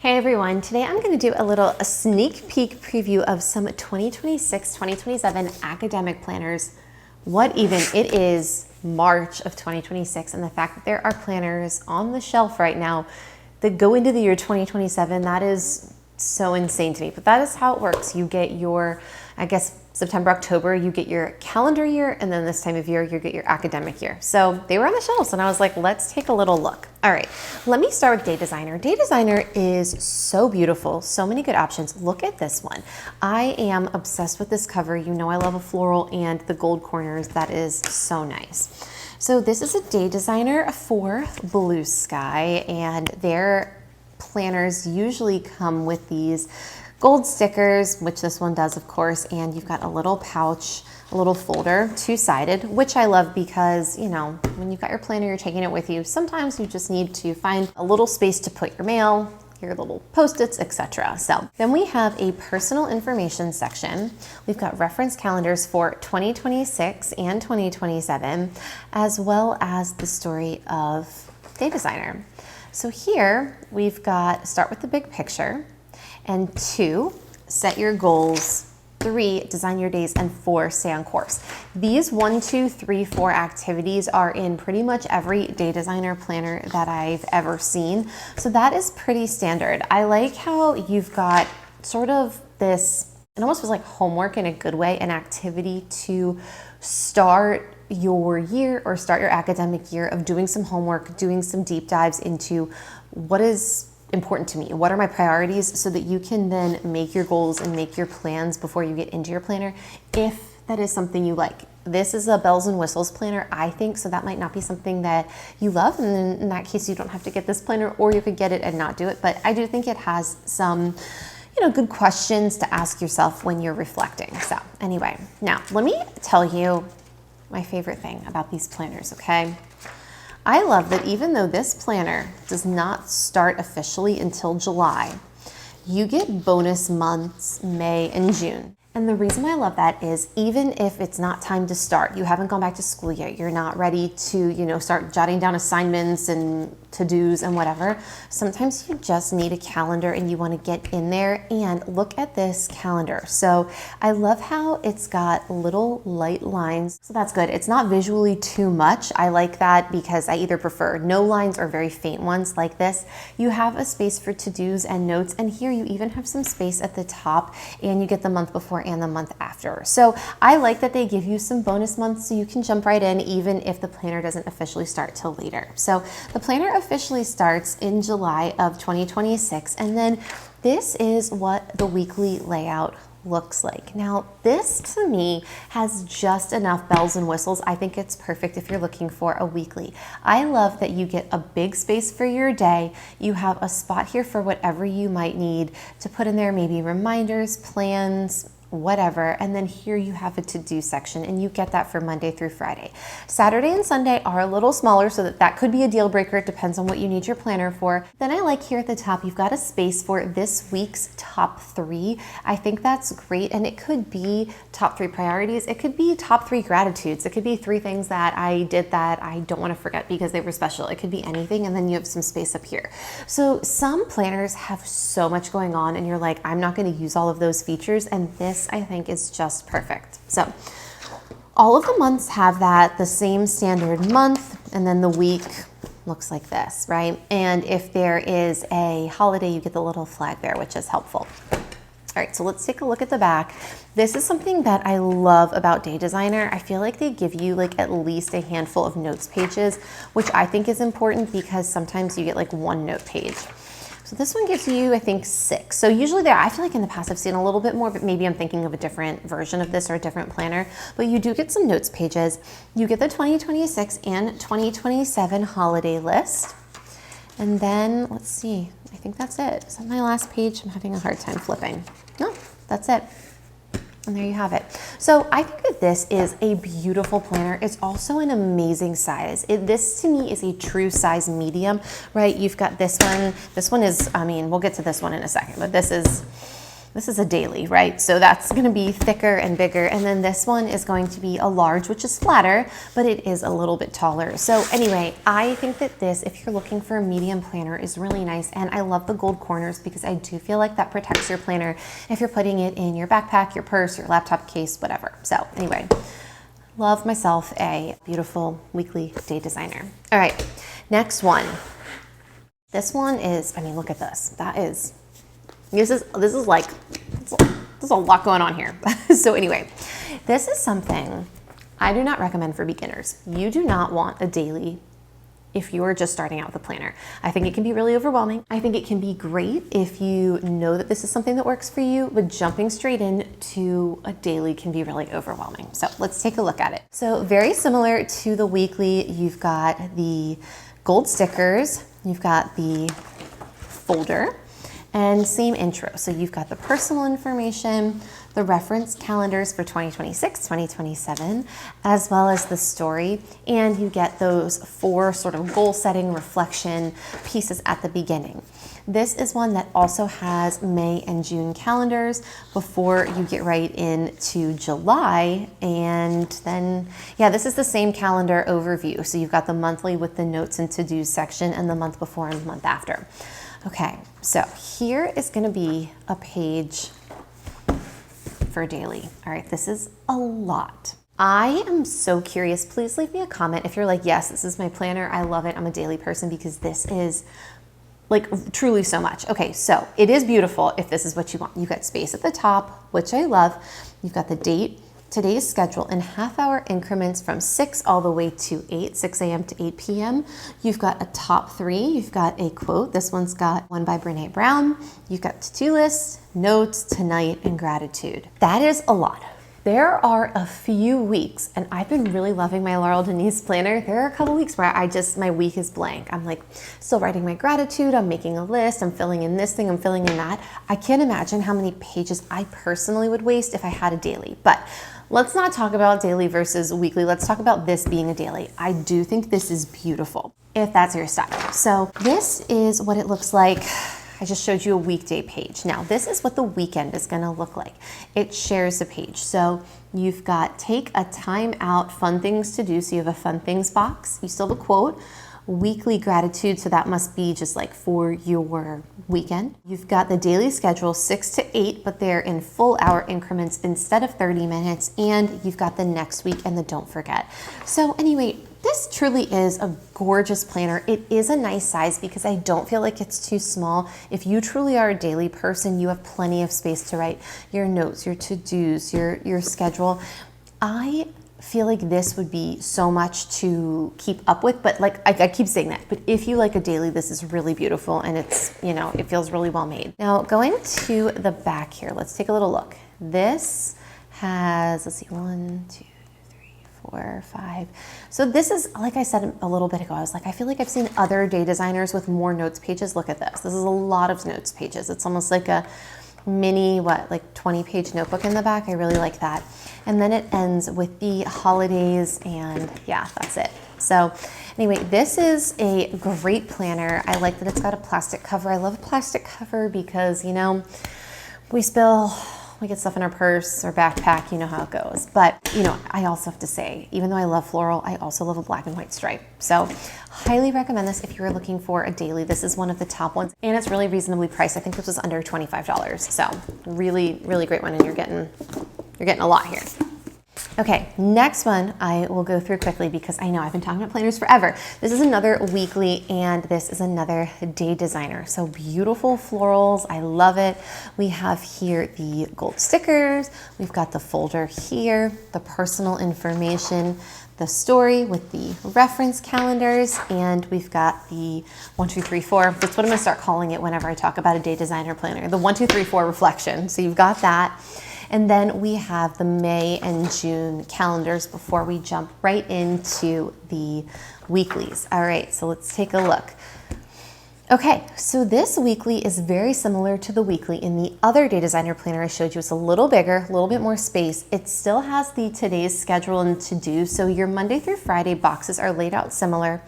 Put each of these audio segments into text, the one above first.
Hey everyone, today I'm going to do a sneak peek preview of some 2026-2027 academic planners. What even? It is March of 2026, and the fact that there are planners on the shelf right now that go into the year 2027, that is so insane to me. But that is how it works. You get your, I guess, September, October, you get your calendar year, and then this time of year, you get your academic year. So they were on the shelves, and I was like, let's take a little look. All right, let me start with Day Designer. Day Designer is so beautiful, so many good options. Look at this one. I am obsessed with this cover. You know I love a floral and the gold corners. That is so nice. So this is a Day Designer for Blue Sky, and their planners usually come with these gold stickers, which this one does, of course, and you've got a little pouch, a little folder, two-sided, which I love because, you know, when you've got your planner, you're taking it with you. Sometimes you just need to find a little space to put your mail, your little Post-its, etc. So then we have a personal information section. We've got reference calendars for 2026 and 2027, as well as the story of Day Designer. So here we've got start with the big picture, and 2, set your goals, 3, design your days, and 4, stay on course. These 1, 2, 3, 4 activities are in pretty much every Day Designer planner that I've ever seen. So that is pretty standard. I like how you've got sort of this, it almost feels like homework in a good way, an activity to start your year or start your academic year of doing some homework, doing some deep dives into what is important to me, what are my priorities, so that you can then make your goals and make your plans before you get into your planner, if that is something you like. This is a bells and whistles planner, I think, so that might not be something that you love, and then in that case you don't have to get this planner, or you could get it and not do it. But I do think it has some, you know, good questions to ask yourself when you're reflecting. So anyway, now let me tell you my favorite thing about these planners, okay? I love that even though this planner does not start officially until July, you get bonus months, May and June. And the reason why I love that is even if it's not time to start, you haven't gone back to school yet, you're not ready to, you know, start jotting down assignments and to-dos and whatever, sometimes you just need a calendar and you want to get in there and look at this calendar. So I love how it's got little light lines, so that's good. It's not visually too much. I like that because I either prefer no lines or very faint ones like this. You have a space for to-dos and notes, and here you even have some space at the top, and you get the month before and the month after. So I like that they give you some bonus months so you can jump right in even if the planner doesn't officially start till later. So the planner officially starts in July of 2026, and then this is what the weekly layout looks like. Now this to me has just enough bells and whistles. I think it's perfect if you're looking for a weekly. I love that you get a big space for your day. You have a spot here for whatever you might need to put in there, maybe reminders, plans, whatever, and then here you have a to-do section, and you get that for Monday through Friday. Saturday and Sunday are a little smaller, so that could be a deal breaker. It depends on what you need your planner for. Then I like here at the top, you've got a space for this week's top 3. I think that's great, and it could be top 3 priorities. It could be top 3 gratitudes. It could be 3 things that I did that I don't want to forget because they were special. It could be anything, and then you have some space up here. So some planners have so much going on, and you're like, I'm not going to use all of those features, and this I think is just perfect. So all of the months have that, the same standard month, and then the week looks like this, right? And if there is a holiday, you get the little flag there, which is helpful. All right, so let's take a look at the back. This is something that I love about Day Designer. I feel like they give you like at least a handful of notes pages, which I think is important because sometimes you get like 1 note page. So this one gives you, I think, 6. So usually I feel like in the past I've seen a little bit more, but maybe I'm thinking of a different version of this or a different planner. But you do get some notes pages. You get the 2026 and 2027 holiday list. And then, let's see, I think that's it. Is that my last page? I'm having a hard time flipping. No, that's it. And there you have it. So I think that this is a beautiful planner. It's also an amazing size. This to me is a true size medium, right? You've got this one. This one is, I mean, we'll get to this one in a second, but this is This is a daily, right? So that's gonna be thicker and bigger. And then this one is going to be a large, which is flatter, but it is a little bit taller. So anyway, I think that this, if you're looking for a medium planner, is really nice. And I love the gold corners because I do feel like that protects your planner if you're putting it in your backpack, your purse, your laptop case, whatever. So anyway, love myself a beautiful weekly day designer. All right, next one. This one is, I mean, look at this. This is like, there's a lot going on here. So anyway, this is something I do not recommend for beginners. You do not want a daily if you are just starting out with a planner. I think it can be really overwhelming. I think it can be great if you know that this is something that works for you, but jumping straight into a daily can be really overwhelming. So let's take a look at it. So very similar to the weekly, you've got the gold stickers, you've got the folder, and same intro. So you've got the personal information, the reference calendars for 2026, 2027, as well as the story. And you get those 4 sort of goal setting reflection pieces at the beginning. This is one that also has May and June calendars before you get right into July. And then, yeah, this is the same calendar overview. So you've got the monthly with the notes and to-dos section and the month before and the month after. Okay, so here is gonna be a page for daily. All right, this is a lot. I am so curious. Please leave me a comment if you're like, yes, this is my planner. I love it. I'm a daily person because this is like truly so much. Okay, so it is beautiful if this is what you want. You've got space at the top, which I love. You've got the date, today's schedule in half-hour increments from 6 all the way to 8, 6 a.m. to 8 p.m. You've got a top 3. You've got a quote. This one's got one by Brene Brown. You've got to-do lists, notes, tonight, and gratitude. That is a lot. There are a few weeks, and I've been really loving my Laurel Denise planner. There are a couple weeks where my week is blank. I'm like still writing my gratitude. I'm making a list. I'm filling in this thing. I'm filling in that. I can't imagine how many pages I personally would waste if I had a daily. But let's not talk about daily versus weekly. Let's talk about this being a daily. I do think this is beautiful if that's your style. So this is what it looks like. I just showed you a weekday page. Now this is what the weekend is gonna look like. It shares the page. So you've got take a time out, fun things to do. So you have a fun things box. You still have a quote, weekly gratitude. So that must be just like for your weekend. You've got the daily schedule 6 to 8, but they're in full hour increments instead of 30 minutes. And you've got the next week and the don't forget. So anyway, this truly is a gorgeous planner. It is a nice size because I don't feel like it's too small. If you truly are a daily person, you have plenty of space to write your notes, your to-dos, your schedule. I feel like this would be so much to keep up with, but like I keep saying that, but if you like a daily, this is really beautiful and it's, you know, it feels really well made. Now going to the back here, let's take a little look. This has, let's see, 1, 2, 4, 5. So this is, like I said a little bit ago, I was like, I feel like I've seen other day designers with more notes pages. Look at this. This is a lot of notes pages. It's almost like a mini, like 20-page notebook in the back. I really like that. And then it ends with the holidays and yeah, that's it. So anyway, this is a great planner. I like that it's got a plastic cover. I love a plastic cover because, you know, we get stuff in our purse or backpack, you know how it goes. But, you know, I also have to say, even though I love floral, I also love a black and white stripe. So highly recommend this if you're looking for a daily. This is one of the top ones and it's really reasonably priced. I think this was under $25. So really, really great one and you're getting a lot here. Okay, next one I will go through quickly because I know I've been talking about planners forever. This is another weekly and this is another day designer. So beautiful florals, I love it. We have here the gold stickers, we've got the folder here, the personal information, the story with the reference calendars, and we've got the 1, 2, 3, 4. That's what I'm gonna start calling it whenever I talk about a day designer planner, the 1, 2, 3, 4 reflection. So you've got that. And then we have the May and June calendars before we jump right into the weeklies. All right, so let's take a look. Okay, so this weekly is very similar to the weekly in the other Day Designer planner I showed you. It's a little bigger, a little bit more space. It still has the today's schedule and to-do, so your Monday through Friday boxes are laid out similar.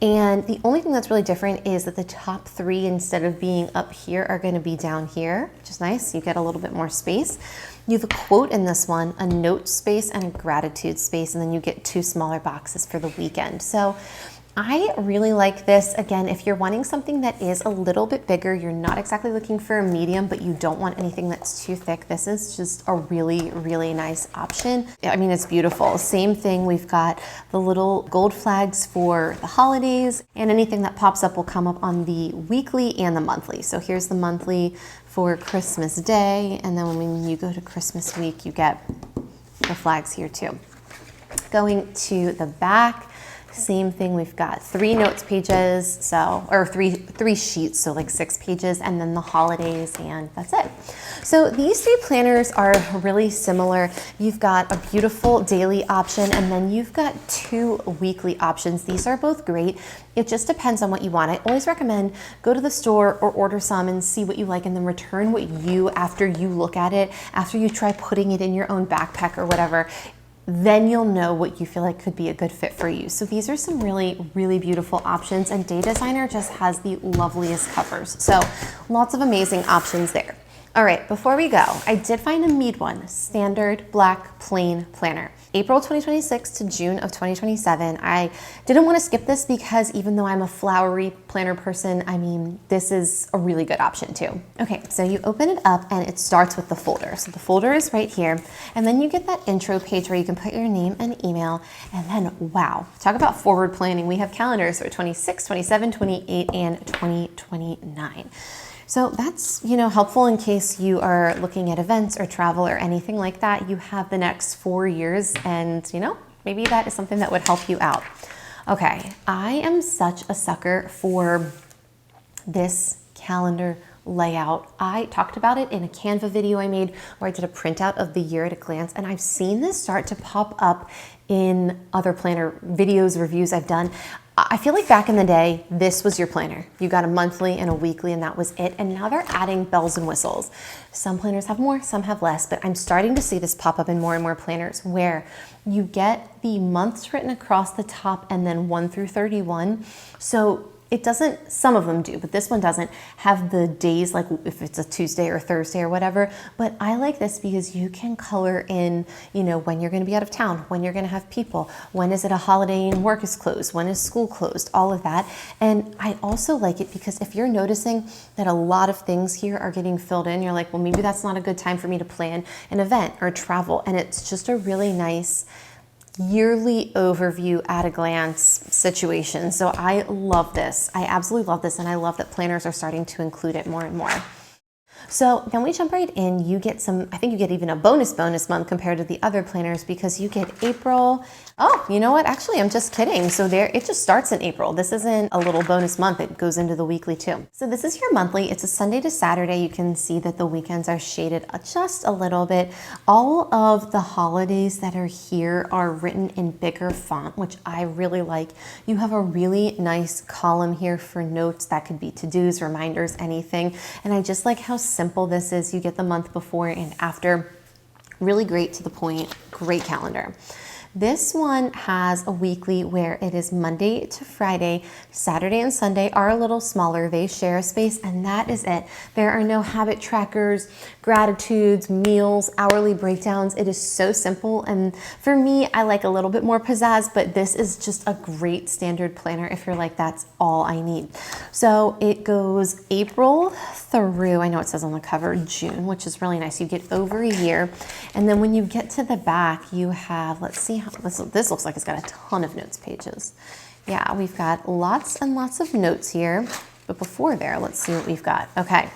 And the only thing that's really different is that the top 3, instead of being up here, are gonna be down here, which is nice. You get a little bit more space. You have a quote in this one, a note space, and a gratitude space, and then you get 2 smaller boxes for the weekend. So I really like this. Again, if you're wanting something that is a little bit bigger, you're not exactly looking for a medium, but you don't want anything that's too thick, this is just a really, really nice option. I mean, it's beautiful. Same thing, we've got the little gold flags for the holidays, and anything that pops up will come up on the weekly and the monthly. So here's the monthly for Christmas Day, and then when you go to Christmas week, you get the flags here too. Going to the back, same thing, we've got 3 notes pages, or three sheets, so like 6 pages, and then the holidays, and that's it. So these 3 planners are really similar. You've got a beautiful daily option, and then you've got 2 weekly options. These are both great. It just depends on what you want. I always recommend go to the store or order some and see what you like, and then return what after you look at it, after you try putting it in your own backpack or whatever, then you'll know what you feel like could be a good fit for you. So these are some really, really beautiful options, and Day Designer just has the loveliest covers. So lots of amazing options there. All right, before we go, I did find a Mead one, standard black plain planner. April 2026 to June of 2027. I didn't want to skip this because even though I'm a flowery planner person, I mean, this is a really good option too. Okay, so you open it up and it starts with the folder. So the folder is right here, and then you get that intro page where you can put your name and email, and then wow, talk about forward planning. We have calendars for 26, 27, 28, and 2029. So that's, helpful in case you are looking at events or travel or anything like that. You have the next 4 years, and maybe that is something that would help you out. Okay, I am such a sucker for this calendar layout. I talked about it in a Canva video I made where I did a printout of the year at a glance, and I've seen this start to pop up in other planner videos, reviews I've done. I feel like back in the day, this was your planner. You got a monthly and a weekly, and that was it. And now they're adding bells and whistles. Some planners have more, some have less, but I'm starting to see this pop up in more and more planners where you get the months written across the top and then 1 through 31. So it doesn't, some of them do, but this one doesn't have the days, like if it's a Tuesday or Thursday or whatever. But I like this because you can color in, when you're going to be out of town, when you're going to have people, when is it a holiday and work is closed, when is school closed, all of that. And I also like it because if you're noticing that a lot of things here are getting filled in, you're like, well, maybe that's not a good time for me to plan an event or travel. And it's just a really nice yearly overview at a glance situation. So I love this. I absolutely love this, and I love that planners are starting to include it more and more. So then we jump right in. You get I think you get even a bonus month compared to the other planners because you get April. Oh, you know what? Actually, I'm just kidding. So it just starts in April. This isn't a little bonus month. It goes into the weekly too. So this is your monthly. It's a Sunday to Saturday. You can see that the weekends are shaded just a little bit. All of the holidays that are here are written in bigger font, which I really like. You have a really nice column here for notes that could be to-dos, reminders, anything. And I just like how simple this is. You get the month before and after. Really great, to the point, great calendar. This one has a weekly where it is Monday to Friday. Saturday and Sunday are a little smaller. They share a space, and that is it. There are no habit trackers, gratitudes, meals, hourly breakdowns. It is so simple, and for me, I like a little bit more pizzazz, but this is just a great standard planner if you're like, that's all I need. So it goes April through, I know it says on the cover, June, which is really nice. You get over a year, and then when you get to the back, you have, let's see, this looks like it's got a ton of notes pages. Yeah, we've got lots and lots of notes here. But before there, let's see what we've got. Okay,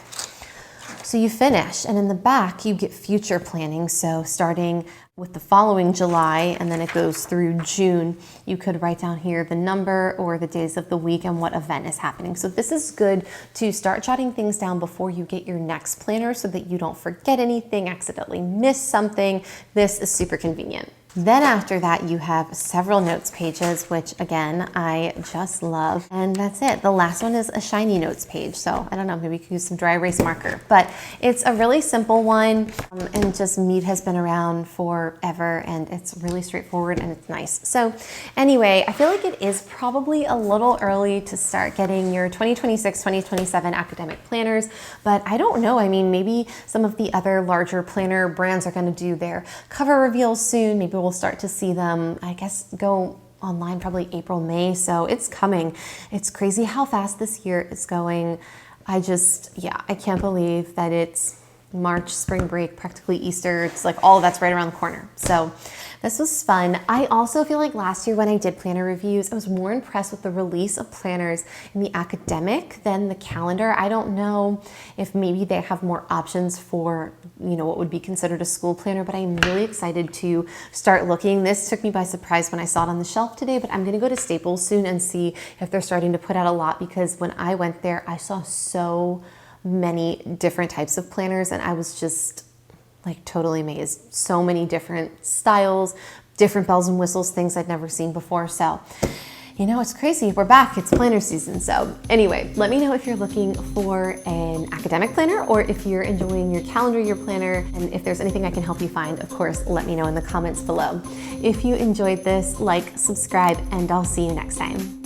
so you finish, and in the back you get future planning. So starting with the following July, and then it goes through June, you could write down here the number or the days of the week and what event is happening. So this is good to start jotting things down before you get your next planner so that you don't forget anything, accidentally miss something. This is super convenient. Then after that, you have several notes pages, which again, I just love. And that's it. The last one is a shiny notes page. So I don't know, maybe you could use some dry erase marker, but it's a really simple one. And just Mead has been around forever and it's really straightforward and it's nice. So anyway, I feel like it is probably a little early to start getting your 2026, 2027 academic planners, but I don't know. I mean, maybe some of the other larger planner brands are going to do their cover reveals soon. Maybe we'll start to see them, I guess, go online probably April, May. So it's coming. It's crazy how fast this year is going. I can't believe that it's March, spring break, practically Easter. It's like all of that's right around the corner. So this was fun. I also feel like last year when I did planner reviews, I was more impressed with the release of planners in the academic than the calendar. I don't know if maybe they have more options for, what would be considered a school planner, but I'm really excited to start looking. This took me by surprise when I saw it on the shelf today, but I'm gonna go to Staples soon and see if they're starting to put out a lot, because when I went there, I saw so many different types of planners and I was just like totally amazed. So many different styles, different bells and whistles, things I'd never seen before. So, it's crazy. We're back. It's planner season. So anyway, let me know if you're looking for an academic planner or if you're enjoying your calendar year planner, and if there's anything I can help you find, of course, let me know in the comments below. If you enjoyed this, like, subscribe, and I'll see you next time.